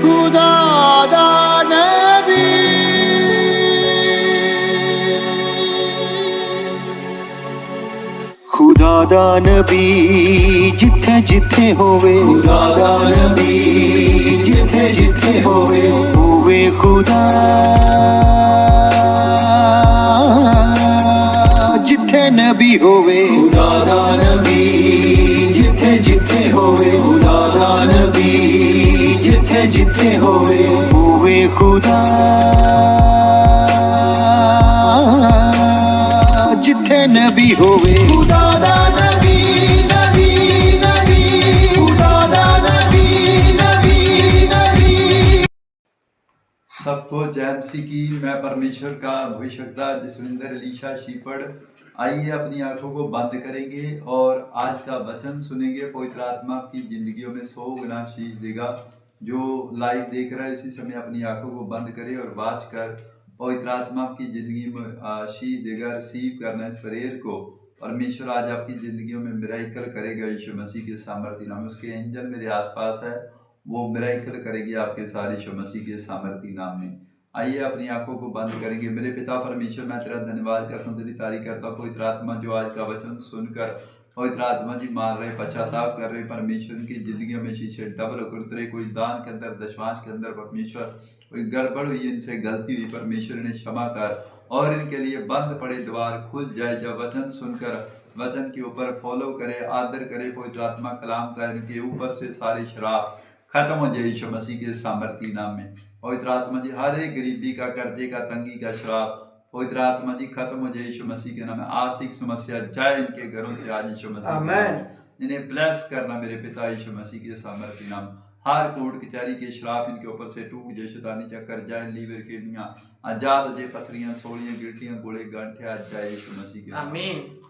खुदा दा नबी खुदा दा नबी जिथे जिथे होवे खुदा दा नबी जिथे जिथे होवे खुदा जिथे नबी होवे खुदा दा नबी जिथे जिथे होवे खुदा दा नबी जिथे जिथे होवे खुदा जिथे नबी होवे खुदा दा नबी नबी नबी खुदा दा नबी नबी नबी। सबको जय मसीह की। मैं परमेश्वर का भविष्यवक्ता जसविंदर अलीशा शीपड़। आइए अपनी आंखों को बंद करेंगे और आज का वचन सुनेंगे। पवित्र आत्मा की जिंदगियों में 100 गुना शीश देगा। जो लाइव देख रहा है इसी समय अपनी आंखों को बंद करे और वाच कर पवित्र आत्मा की जिंदगी में शीश देगा। रिसीव करना इस प्रेयर को। परमेश्वर आज आपकी जिंदगियों में मिराइकल करेगा यीशु मसीह के सामर्थ्य नाम। उसके एंजल मेरे आसपास है, वो मिराइकल करेगी आपके सारे यीशु मसीह के सामर्थ्य नाम में। आइए अपनी आंखों को बंद करेंगे। मेरे पिता परमेश्वर, मैं तेरा धन्यवाद करता हूँ, तेरी तारीफ करता हूँ। पवित्र आत्मा जो आज का वचन सुनकर पवित्र आत्मा जी मान रहे, पश्चाताप कर रहे, परमेश्वर की जिंदगी में शीशे डबल उतरे। कोई दान के अंदर, दशमांश के अंदर परमेश्वर कोई गड़बड़ हुई, इनसे गलती हुई, परमेश्वर ने क्षमा कर और इनके लिए बंद पड़े द्वार खुल जाए। जब वचन सुनकर वचन के ऊपर फॉलो करे, आदर करे, पवित्र आत्मा कलाम कर इनके ऊपर से सारे शराब खत्म हो जाए यीशु मसीह के सामर्थ्य नाम में। पवित्र आत्मा जी हर एक गरीबी का, कर्जे का, तंगी का श्राप पवित्र आत्मा जी खत्म हो जाए यीशु मसीह के नाम में। आर्थिक समस्या जाए इनके घरों से आज यीशु मसीह के। इन्हें ब्लेस करना मेरे पिता यीशु मसीह के सामर्थ्य नाम। हर कोर्ट कचहरी के श्राप इनके ऊपर से टूट जाए। शैतानी चक्कर जाए, लीवर किडनियां आजाद हो जाए, पथरियां, सोलियां, गिल्टियां, गोले, गांठे आज जाए यीशु मसीह के नाम।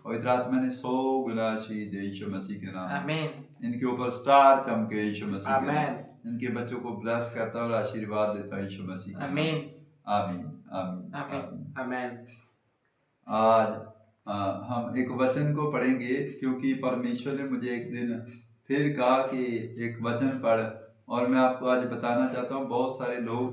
पवित्र आत्मा ने 100 गुना शीश दे यीशु मसीह के नाम। इनके ऊपर स्टार चमके यीशु मसीह के नाम। इनके बच्चों को ब्लेस करता और आशीर्वाद देता यीशु मसीह। आमीन आमीन आमीन आमीन। आज हम एक वचन को पढ़ेंगे क्योंकि परमेश्वर ने मुझे एक दिन फिर कहा कि एक वचन पढ़, और मैं आपको आज बताना चाहता हूँ बहुत सारे लोग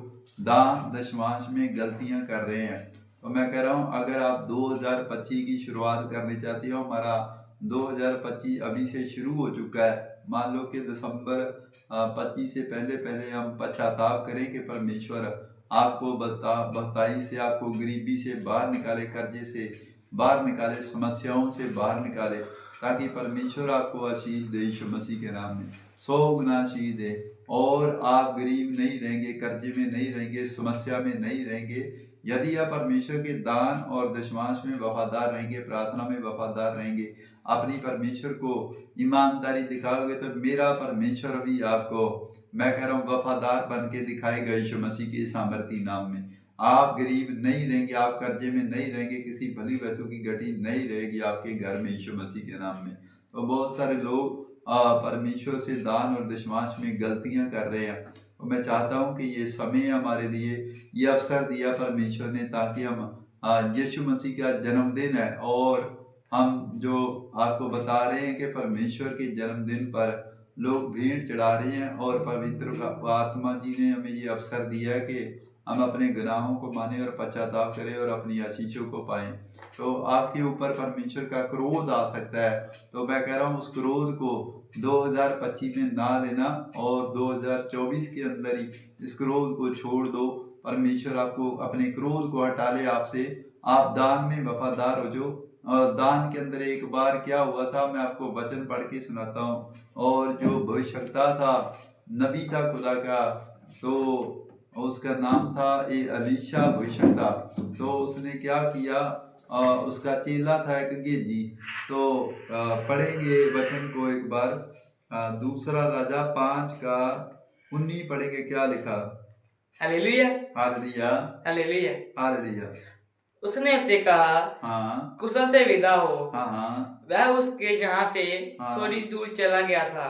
दान दशमांश में गलतियाँ कर रहे हैं। तो मैं कह रहा हूँ अगर आप 2025 की शुरुआत करनी चाहती हो, हमारा 2025 अभी से शुरू हो चुका है। मान लो कि दिसंबर 25 से पहले पहले हम पश्चाताप करें कि परमेश्वर आपको बताई से, आपको गरीबी से बाहर निकाले, कर्जे से बाहर निकाले, समस्याओं से बाहर निकाले, ताकि परमेश्वर आपको आशीष दे यीशु मसीह के नाम में। 100 गुना आशीष दे और आप गरीब नहीं रहेंगे, कर्जे में नहीं रहेंगे, समस्या में नहीं रहेंगे। यदि आप परमेश्वर के दान और दशमांश में वफादार रहेंगे, प्रार्थना में वफादार रहेंगे, अपनी परमेश्वर को ईमानदारी दिखाओगे, तो मेरा परमेश्वर भी आपको, मैं कह रहा हूँ, वफादार बन के दिखाएगा यीशु मसीह के सामर्थ्य नाम में। आप गरीब नहीं रहेंगे, आप कर्जे में नहीं रहेंगे, किसी भली वस्तु की घटी नहीं रहेगी आपके घर में यीशु मसीह के नाम में। तो बहुत सारे लोग परमेश्वर से दान और दशमांश में गलतियां कर रहे हैं। तो मैं चाहता हूं कि ये समय हमारे लिए, ये अवसर दिया परमेश्वर ने, ताकि हम यीशु मसीह का जन्मदिन है और हम जो आपको बता रहे हैं कि परमेश्वर के जन्मदिन पर लोग भीड़ चढ़ा रहे हैं, और पवित्र आत्मा जी ने हमें ये अवसर दिया है कि हम अपने गुनाहों को माने और पश्चाताप करें और अपनी आशीषों को पाएं। तो आपके ऊपर परमेश्वर का क्रोध आ सकता है। तो मैं कह रहा हूँ उस क्रोध को 2025 में ना लेना और 2024 के अंदर ही इस क्रोध को छोड़ दो। परमेश्वर आपको अपने क्रोध को हटा ले आपसे। आप दान में वफादार हो जो। और दान के अंदर एक बार क्या हुआ था, मैं आपको वचन पढ़ के सुनाता हूँ। और जो भविष्यवक्ता था, नबी था खुदा का, तो उसका नाम था अलीशा भविष्यवक्ता। तो उसने क्या किया, उसका चेला था एक गेजी। तो पढ़ेंगे वचन को एक बार। दूसरा राजा 5 का 19 पढ़ेंगे। क्या लिखा? Hallelujah hallelujah hallelujah hallelujah. उसने उससे कहा, हाँ, कुशल से विदा हो। हाँ, वह उसके यहाँ से थोड़ी दूर चला गया था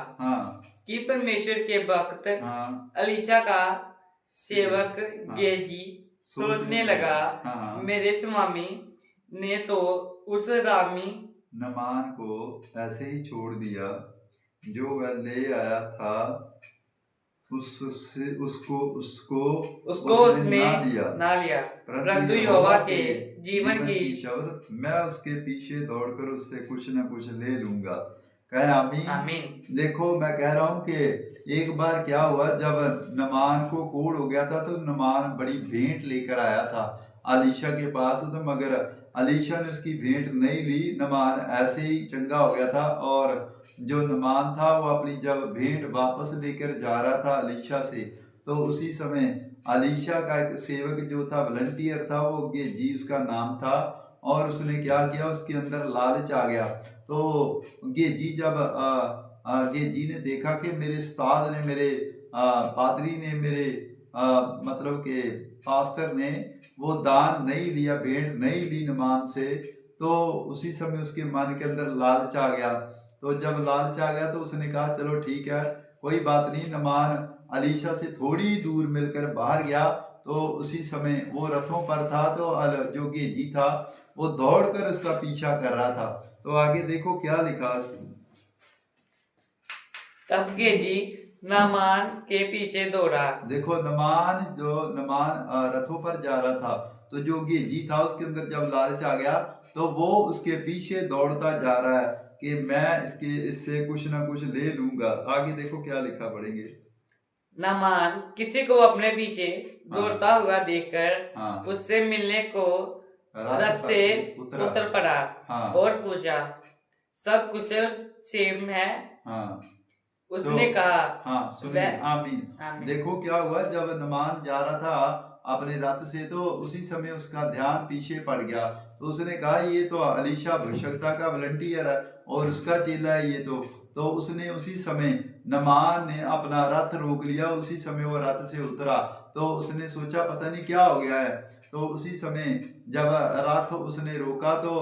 कि परमेश्वर के भक्त अलीशा का सेवक गेजी सोचने लगा, मेरे स्वामी ने तो उस रामी नमान को ऐसे ही छोड़ दिया जो वह ले आया था उससे उसको उसको उसको उसने ना लिया, परंतु यहोवा के जीवन की शब्द मैं उसके पीछे दौड़कर उससे कुछ न कुछ ले लूंगा। कहे आमीन। आमीन। देखो मैं कह रहा हूँ कि एक बार क्या हुआ, जब नमान को कोढ़ हो गया था तो नमान बड़ी भेंट लेकर आया था अलीशा के पास, तो मगर अलीशा ने उसकी भेंट नहीं ली। नमान ऐसे ही चंगा हो गया था, और जो नमान था वो अपनी जब भेंट वापस लेकर जा रहा था अलीशा से, तो उसी समय अलीशा का एक सेवक जो था, वॉलंटियर था, वो गेजी उसका नाम था, और उसने क्या किया, उसके अंदर लालच आ गया। तो गेजी जब गेजी ने देखा कि मेरे उस्ताद ने, मेरे पादरी ने, मेरे मतलब के पास्टर ने वो दान नहीं लिया, भेंट नहीं ली नमान से, तो उसी समय उसके मन के अंदर लालच आ गया। तो जब लालच आ गया तो उसने कहा चलो ठीक है, कोई बात नहीं। नमान अलीशा से थोड़ी दूर मिलकर बाहर गया, तो उसी समय वो रथों पर था, तो जो गेजी था वो दौड़कर उसका पीछा कर रहा था। तो आगे देखो क्या लिखा। तब गेजी नामान के पीछे दौड़ा। देखो नमान रथों पर जा रहा था, तो जो गेजी था उसके अंदर जब लालच आ गया तो वो उसके पीछे दौड़ता जा रहा है कि मैं इससे कुछ ना कुछ ले लूंगा। आगे देखो क्या लिखा पढ़ेंगे। नामान किसी को अपने पीछे दौड़ता हुआ देखकर उससे मिलने को रथ से उतर पड़ा और पूछा, सब कुशल क्षेम है? उसने कहा सुनिए। आमीन। देखो क्या हुआ, जब नमान जा रहा था अपने रथ से, तो उसी समय उसका ध्यान पीछे पड़ गया। तो उसने कहा ये तो अलीशा भविष्यवक्ता का वॉलंटियर है और उसका चेला है ये तो उसने उसी समय, नमान ने अपना रथ रोक लिया, उसी समय वो रथ से उतरा। तो उसने सोचा पता नहीं क्या हो गया है। तो उसी समय जब रथ उसने रोका तो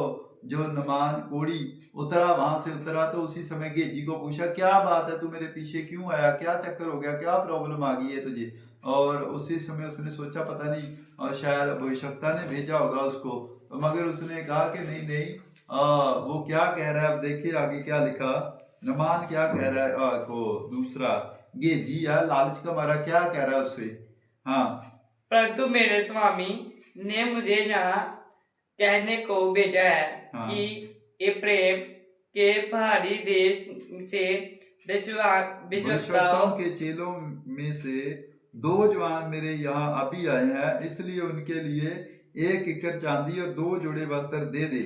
जो नमान कोड़ी उतरा, वहां से उतरा, तो उसी समय गेजी को पूछा क्या बात है, तू मेरे पीछे क्यों आया, क्या चक्कर हो गया, क्या प्रॉब्लम आ गई है तुझे। और उसी समय उसने सोचा पता नहीं, और शायद भविष्यवक्ता ने भेजा होगा उसको, तो मगर उसने कहा कि नहीं नहीं, वो क्या कह रहा है। अब देखिए आगे क्या लिखा, नमान क्या कह रहा है, को दूसरा गेजी है लालच का मारा क्या कह रहा है उससे। परंतु मेरे स्वामी ने मुझे यहाँ कहने को भेजा है कि एफ्रेम के पहाड़ी देश से भविष्यवक्ताओं के चेलों में से 2 जवान मेरे यहाँ अभी आए हैं, इसलिए उनके लिए 1 इकर चांदी और 2 जोड़े वस्त्र दे दे।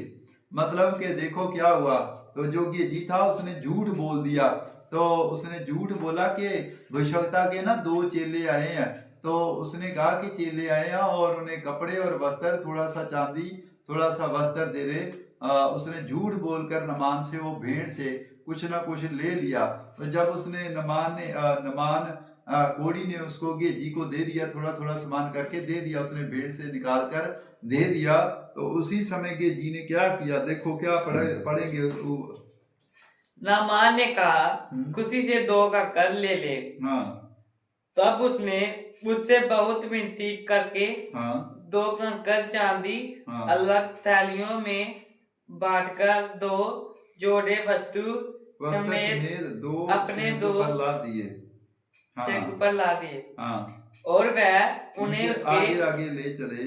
मतलब कि देखो क्या हुआ, तो जो गेजी था उसने झूठ बोल दिया। तो उसने झूठ बोला कि भविष्यवक्ता के ना 2 चेले आए हैं, तो उसने कहा कि चेले आए हैं और उन्हें कपड़े और वस्त्र, थोड़ा सा चांदी, थोड़ा सा वस्त्र दे दे। उसने झूठ बोलकर नमान से वो भेड़ से कुछ ना कुछ ले लिया। तो जब उसने नमान कोड़ी ने उसको गेजी को दे दिया, थोड़ा थोड़ा सामान करके दे दिया, उसने भेड़ से निकाल कर दे दिया। तो उसी समय गेजी ने क्या किया, देखो क्या पढ़ेंगे। नामान ने कहा खुशी से 2 कंकर ले ले। तब उसने मुझसे बहुत विनती करके 2 कंकर चांदी अलग थैलियों में बांटकर 2 जोड़े वस्तु समेत अपने 2 पर ला दिए। और वह उन्हें उसके आगे ले चले।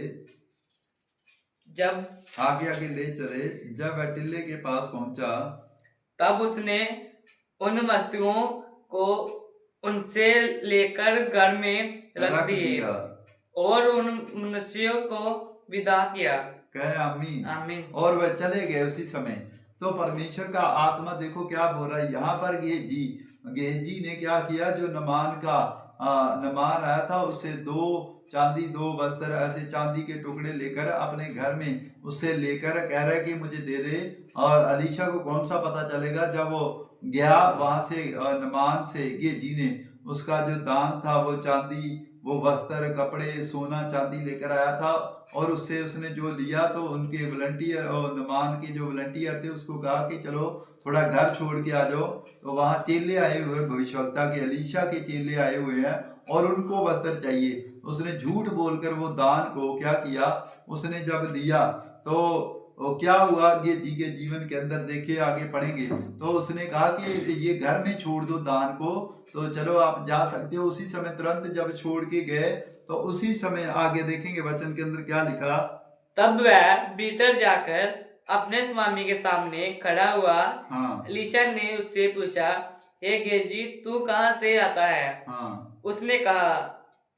जब वह टिल्ले के पास पहुंचा, तब उसने उन वस्तुओं को उनसे लेकर घर में रख दिए और उन मनुष्यों को विदा किया। कहे आमीन। आमीन। और वह चले गए उसी समय। तो परमेश्वर का आत्मा देखो क्या बोल रहा है यहाँ पर। गेजी ने क्या किया, जो नमान आया था उससे 2 चांदी 2 वस्त्र, ऐसे चांदी के टुकड़े लेकर अपने घर में उससे लेकर कह रहा है कि मुझे दे दे। और अलीशा को कौन सा पता चलेगा, जब वो गया वहां से नमान से, गेजी ने उसका जो दान था वो चांदी, वो वस्त्र, कपड़े, सोना चांदी लेकर आया था, और उससे उसने जो लिया, तो उनके वॉलंटियर और नमान के जो वॉलंटियर थे उसको कहा कि चलो थोड़ा घर छोड़ के आ जाओ। तो वहां चेले आए हुए, भविष्यवक्ता के अलीशा के चेले आए हुए हैं और उनको वस्त्र चाहिए। उसने झूठ बोलकर वो दान को क्या किया, उसने जब लिया तो क्या हुआ गेजी के जीवन के अंदर, देखिए आगे पढ़ेंगे। तो उसने कहा कि ये घर में छोड़ दो दान को, तो चलो आप जा सकते हो। उसी समय तुरंत जब छोड़ के गए तो उसी समय आगे देखेंगे वचन के अंदर क्या लिखा। तब वह भीतर जाकर अपने स्वामी के सामने खड़ा हुआ। हाँ। एलीशा ने उससे पूछा, हे गेजी तू कहाँ से आता है? हाँ। उसने कहा,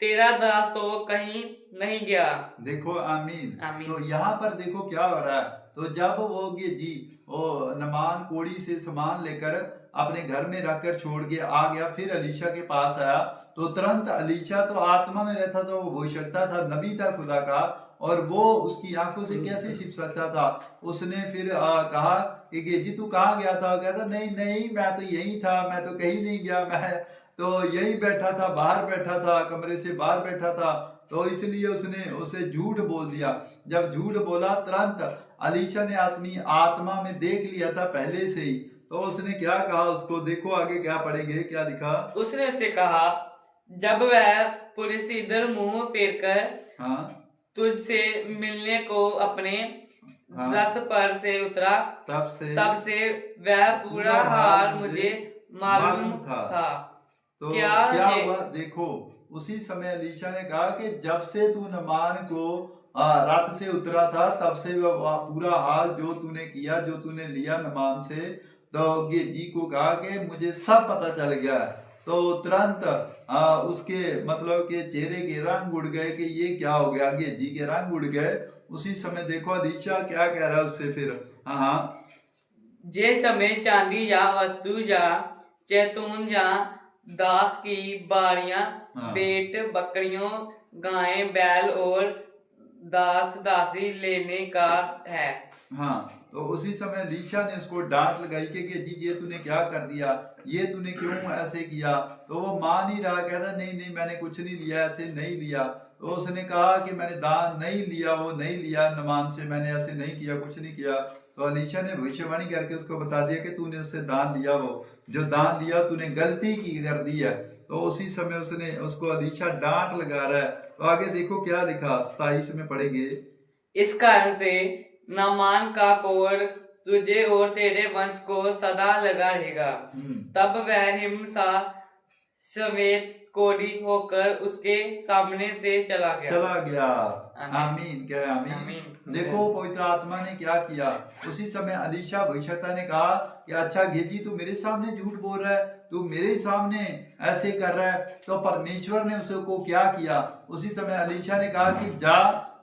तेरा दास तो कहीं नहीं गया। देखो आमीन, आमीन। तो यहाँ पर देखो क्या हो रहा है। तो जब वो गेजी वो नमान कोड़ी से सामान लेकर अपने घर में रखकर छोड़ के आ गया, फिर अलीशा के पास आया, तो तुरंत अलीशा तो आत्मा में रहता था, वो भविष्यवक्ता था, नबी था खुदा का, और वो उसकी आंखों से कैसे छिप सकता था। उसने फिर कहा कि गेजी तू कहाँ गया था? कहता नहीं नहीं मैं तो यही था, मैं तो कहीं नहीं गया, मैं तो यही बैठा था, बाहर बैठा था, कमरे से बाहर बैठा था। तो इसलिए उसने उसे झूठ बोल दिया। जब झूठ बोला तुरंत अलीशा ने आत्मा में देख लिया था पहले से ही। तो उसने क्या कहा उसको, देखो आगे क्या पढ़ेंगे, क्या लिखा। उसने उससे कहा, जब वह पुलिस इधर मुंह फेर कर हाँ तुझसे मिलने को अपने रथ पर से उतरा, तब से वह पूरा हाल मुझे मालूम था। तो क्या हुआ देखो, उसी समय अलीशा ने कहा कि जब से तू नमान को रात से उतरा था, तब से वह पूरा हाल जो तूने किया, जो तूने लिया नमान से, तो गेजी को कहा कि मुझे सब पता चल गया। तो तुरंत उसके मतलब के चेहरे के रंग उड़ गए कि ये क्या हो गया, गेजी के रंग उड़ गए। उसी समय देखो अलीशा क्या कह रहा है उससे फिर। हाँ, जे समय चांदी या वस्तु या जैतून या दाख की बाड़ियां, बेट बकरियों, गायें बैल और दास दासी लेने का है। हाँ, तो उसी समय अलीशा ने उसको डांट लगाई कि जी ये तूने क्या कर दिया, ये तूने क्यों ऐसे किया। तो वो मान ही रहा, कहता नहीं नहीं मैंने कुछ नहीं लिया, ऐसे नहीं लिया। तो उसने कहा कि मैंने दान नहीं लिया, वो नहीं लिया नमान से, मैंने ऐसे नहीं किया, कुछ नहीं किया। तो अलीशा ने भविष्यवाणी करके उसको बता दिया कि तूने उससे दान लिया, वो जो दान लिया तूने गलती की कर दी है। तो उसी समय उसने उसको अलीशा डांट लगा रहा है। तो आगे देखो क्या लिखा, 27 में पढ़ेंगे। इस कारण से नामान का कोढ़ तुझे और तेरे वंश को सदा लगा रहेगा। तब वह हिमसा समेत कोढ़ी होकर उसके सामने से चला गया। आमीन, क्या आमीन। देखो पवित्र आत्मा ने क्या किया। उसी समय अलीशा भविष्यवक्ता ने कहा कि अच्छा गेजी तू मेरे सामने झूठ बोल रहा है, तू मेरे सामने ऐसे कर रहा है। तो परमेश्वर ने उसको क्या किया, उसी समय अलीशा ने कहा कि जा,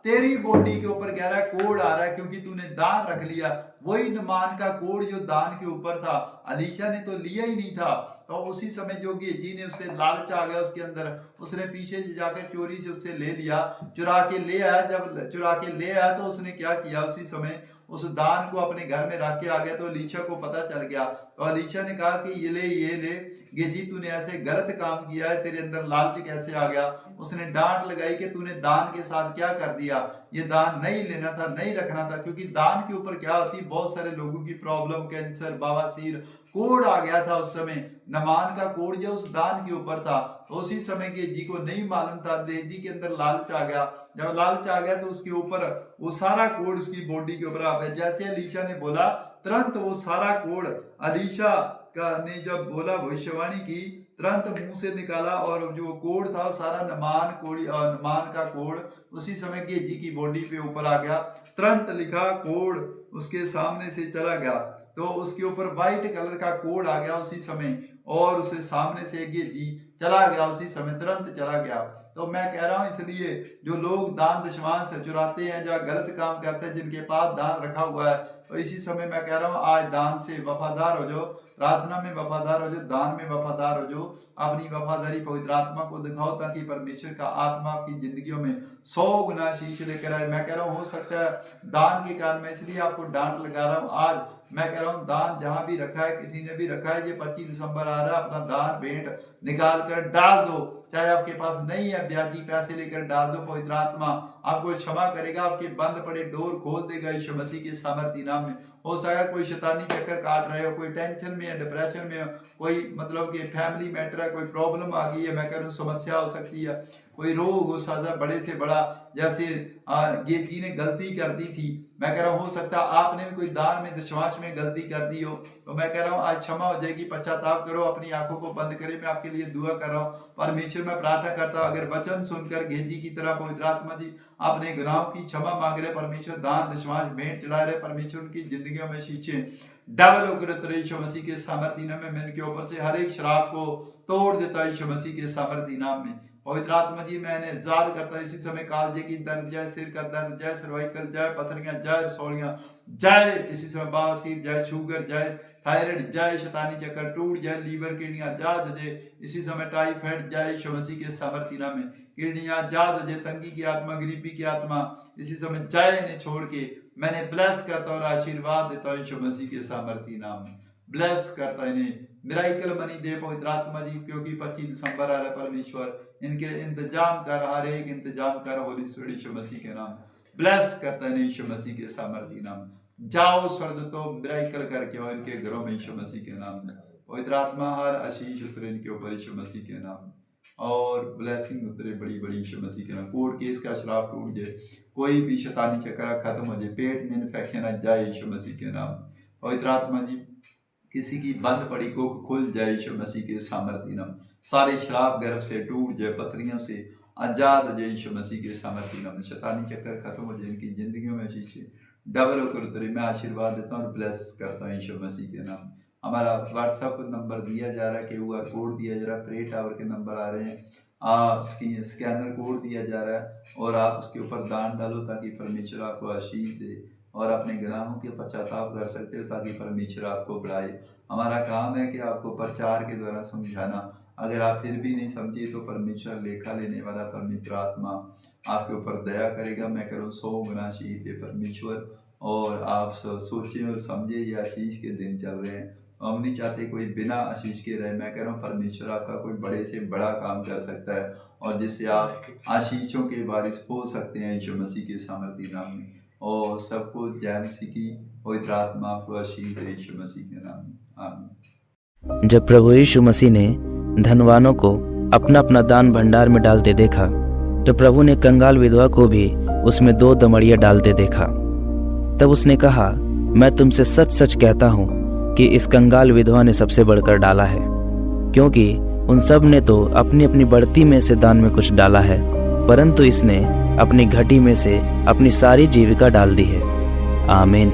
तेरी बॉडी के ऊपर गहरा कोढ़ आ रहा है क्योंकि तूने दान रख लिया। वही नमान का कोढ़ जो दान के ऊपर था, अलीशा ने तो लिया ही नहीं था। तो उसी समय जो गेजी ने उससे लालच आ गया उसके अंदर, उसने पीछे से जाकर चोरी से उससे ले लिया, चुरा के ले आया। जब चुरा के ले आया तो उसने क्या किया, उसी समय उस दान को अपने घर में रख के आ गया। तो अलीशा को पता चल गया। तो अलीशा ने कहा कि ये ले गेजी तूने ऐसे गलत काम किया है, तेरे अंदर लालच कैसे आ गया। उसने डांट लगाई कि तूने दान के साथ क्या कर दिया, ये दान नहीं लेना था, नहीं रखना था। क्योंकि दान के ऊपर क्या होती, बहुत सारे लोगों की प्रॉब्लम, कैंसर, बवासीर, कोढ़ आ गया था उस समय। नमान का कोढ़ जो उस दान के ऊपर था। तो उसी समय गेजी को नहीं मालूम था, गेजी के अंदर लालच आ गया। जब लालच आ गया तो उसके ऊपर वो सारा कोढ़ उसकी बॉडी के ऊपर आ गया। जैसे अलीशा ने बोला तुरंत वो सारा कोढ़ अलीशा का ने जब बोला, भविष्यवाणी की, तुरंत मुंह से निकाला और जो कोढ़ था सारा नमान का कोढ़ उसी समय गेजी की बॉडी पे ऊपर आ गया। तुरंत लिखा कोढ़ उसके सामने से चला गया। तो उसके ऊपर व्हाइट कलर का कोढ़ आ गया उसी समय, और उसे सामने से गेजी चला गया, उसी समय तुरंत चला गया। तो मैं कह रहा हूं इसलिए जो लोग दान दशमांश चुराते हैं, जो गलत काम करते हैं, जिनके पास दान रखा हुआ है, तो इसी समय मैं कह रहा हूं आज दान से वफादार हो जाओ, प्रार्थना में वफादार हो जाओ, दान में वफादार हो जाओ। अपनी वफादारी पवित्र आत्मा को दिखाओ ताकि परमेश्वर का आत्मा आपकी जिंदगियों में 100 गुना शीश लेकर आए। मैं कह रहा हूँ हो सकता है दान के कारण, मैं इसलिए आपको डांट लगा रहा हूँ आज। मैं कह रहा हूँ दान जहां भी रखा है, किसी ने भी रखा है, ये 25 दिसंबर आ रहा है, अपना दान भेंट निकाल कर डाल दो। चाहे आपके पास नहीं है, ब्याजी पैसे लेकर डाल दो। पवित्र आत्मा आपको क्षमा करेगा, आपके बंद पड़े डोर खोल देगा यीशु मसीह के सामर्थ्य नाम में। हो सकता कोई शैतानी चक्कर काट रहे हो, कोई टेंशन में है, डिप्रेशन में हो, कोई मतलब कि फैमिली मैटर है, कोई प्रॉब्लम आ गई है, मैं कह रहा हूँ समस्या हो सकती है, कोई रोग हो सकता बड़े से बड़ा, जैसे गेज जी ने गलती कर दी थी, मैं कह रहा हूँ हो सकता आपने भी कोई दान में दशमांश में गलती कर दी हो, तो मैं कह रहा हूँ आज क्षमा हो जाएगी, पश्चाताप करो, अपनी आंखों को बंद करें। मैं आपके लिए दुआ कर रहा हूँ। परमेश्वर में प्रार्थना करता हूँ अगर वचन सुनकर गेजी की तरह पवित्र आत्मा जी अपने गुनाहों की क्षमा मांग रहे, परमेश्वर दान दशमांश भेंट चढ़ा रहे, परमेश्वर उनकी जिंदगियों में शीशे डबल होकर यीशु मसीह के सामर्थ्य नाम में मैं इनके ऊपर से हर एक श्राप को तोड़ देता यीशु मसीह के सामर्थ्य नाम में। पवित्र आत्मा जी मैंने जार करता इसी समय कालजे की दर्द जय, सिर का दर्द जय, सर्वाइकल जय, पथरियां जय, रसौलियां जय, इसी समय बवासीर जय, शुगर जय, थायराइड जय, शैतानी चक्कर टूट जय, लीवर किडनियां जाद हो जाए इसी समय, टाइफाइड जय यीशु मसीह के सामर्थ्य नाम में, किडनियां जाद हो जाए, तंगी की आत्मा, गरीबी की आत्मा इसी समय जय ने छोड़ के मैंने ब्लेस करता और आशीर्वाद देता हूं यीशु मसीह के सामर्थ्य नाम में। ब्लेस करता इन्हें मिराइकल मनी दे पवित्र आत्मा जी, क्योंकि 25 दिसंबर आ रहा है परमेश्वर, इनके इंतजाम कर, हर एक इंतजाम कर होली स्पिरिट यीशु मसीह के नाम। ब्लेस करता है यीशु मसीह के सामर्थ्य नाम। जाओ स्वर्गदूतों मिराइकल करके और इनके घरों में यीशु मसीह के नाम में। पवित्र आत्मा हर आशीष उतरे इनके ऊपर यीशु मसीह के नाम, और ब्लेसिंग उतरे बड़ी बड़ी यीशु मसीह के नाम। कोर्ट केस का श्राप टूट जाए, कोई भी शैतानी चक्कर खत्म हो जाए, पेट में इन्फेक्शन आ जाए यीशु मसीह के नाम। पवित्र आत्मा जी किसी की बंद पड़ी को खुल जाए यीशु मसीह के सामर्थ्य नाम। सारे श्राप गर्भ से टूट जाए, पथरियों से आजाद हो जाए यीशु मसीह के सामर्थ्य नाम। शैतानी चक्कर खत्म हो जाए, इनकी जिंदगियों में शीशे डबल होकर उतरे। मैं आशीर्वाद देता हूँ और ब्लेस करता हूँ यीशु मसीह के नाम। हमारा व्हाट्सएप नंबर दिया जा रहा है, QR कोड दिया जा रहा है, प्रे टावर के नंबर आ रहे हैं, उसकी स्कैनर कोड दिया जा रहा है, और आप उसके ऊपर दान डालो ताकि परमेश्वर आपको आशीष दे, और अपने गुनाहों के पश्चाताप कर सकते हो ताकि परमेश्वर आपको बढ़ाए। हमारा काम है कि आपको प्रचार के द्वारा समझाना। अगर आप फिर भी नहीं समझिए तो परमेश्वर लेखा लेने वाला परमेश्वर आत्मा आपके ऊपर दया करेगा। मैं करूँ 100 गुना आशीष दे परमेश्वर, और आप सोचें और समझे ये आशीष के दिन चल रहे हैं। हम नहीं चाहते कोई बिना आशीष के रहे। मैं कह रहा हूँ परमेश्वर आपका कोई बड़े से बड़ा काम कर सकता है, और जिससे आप आशीषों के वारिस हो सकते हैं यीशु मसीह के सामर्थ्य नाम में। और सबको जय मसीह की पवित्र आत्मा आपको आशीष दे यीशु मसीह के नाम में, आमीन। जब प्रभु यीशु मसीह ने धनवानों को अपना अपना दान भंडार में डालते देखा, तो प्रभु ने कंगाल विधवा को भी उसमें 2 दमड़ियाँ डालते देखा। तब उसने कहा, मैं तुमसे सच सच कहता हूँ कि इस कंगाल विधवा ने सबसे बढ़कर डाला है, क्योंकि उन सब ने तो अपनी अपनी बढ़ती में से दान में कुछ डाला है, परंतु इसने अपनी घटी में से अपनी सारी जीविका डाल दी है। आमीन।